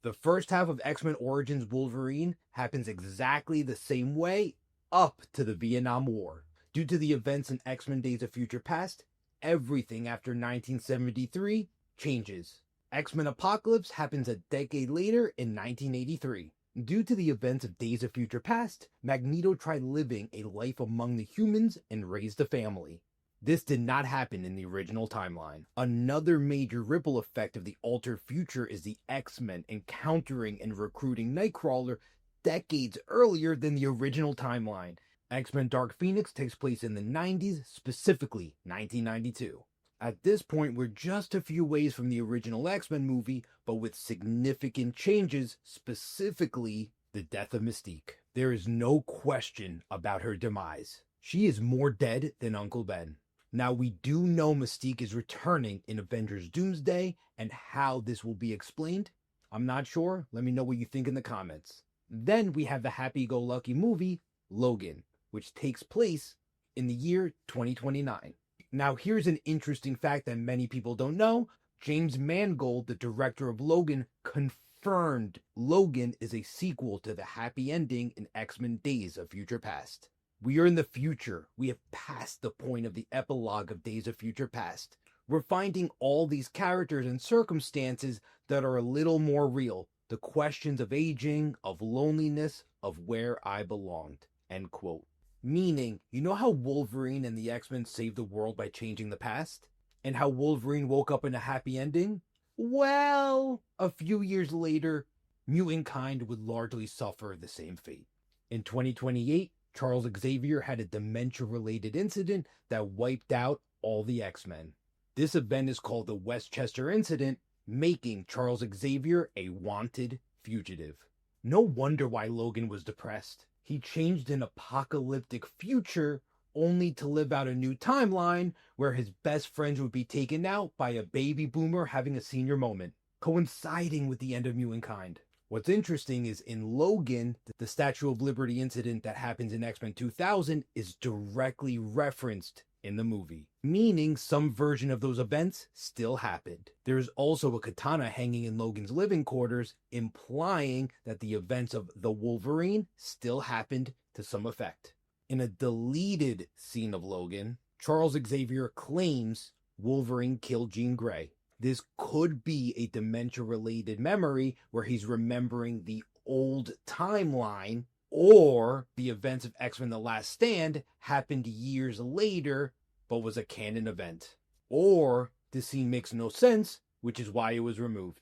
The first half of X-Men Origins Wolverine happens exactly the same way up to the Vietnam War. Due to the events in X-Men Days of Future Past, everything after 1973 changes. X-Men Apocalypse happens a decade later in 1983. Due to the events of Days of Future Past, Magneto tried living a life among the humans and raised a family. This did not happen in the original timeline. Another major ripple effect of the altered future is the X-Men encountering and recruiting Nightcrawler decades earlier than the original timeline. X-Men Dark Phoenix takes place in the 90s, specifically 1992. At this point, we're just a few ways from the original X-Men movie, but with significant changes, specifically the death of Mystique. There is no question about her demise. She is more dead than Uncle Ben. Now, we do know Mystique is returning in Avengers Doomsday, and how this will be explained, I'm not sure. Let me know what you think in the comments. Then we have the happy-go-lucky movie, Logan, which takes place in the year 2029. Now, here's an interesting fact that many people don't know. James Mangold, the director of Logan, confirmed Logan is a sequel to the happy ending in X-Men Days of Future Past. We are in the future. We have passed the point of the epilogue of Days of Future Past. We're finding all these characters and circumstances that are a little more real. The questions of aging, of loneliness, of where I belonged. End quote. Meaning, you know how Wolverine and the X-Men saved the world by changing the past? And how Wolverine woke up in a happy ending? Well, a few years later, mutant kind would largely suffer the same fate. In 2028, Charles Xavier had a dementia-related incident that wiped out all the X-Men. This event is called the Westchester Incident, making Charles Xavier a wanted fugitive. No wonder why Logan was depressed. He changed an apocalyptic future only to live out a new timeline where his best friends would be taken out by a baby boomer having a senior moment, coinciding with the end of mutant kind. What's interesting is in Logan, the Statue of Liberty incident that happens in X-Men 2000 is directly referenced in the movie, meaning some version of those events still happened. There's also a katana hanging in Logan's living quarters, implying that the events of the Wolverine still happened to some effect. In a deleted scene of Logan, Charles Xavier claims Wolverine killed Jean Grey. This could be a dementia-related memory where he's remembering the old timeline, or the events of X-Men The Last Stand happened years later, but was a canon event. Or the scene makes no sense, which is why it was removed.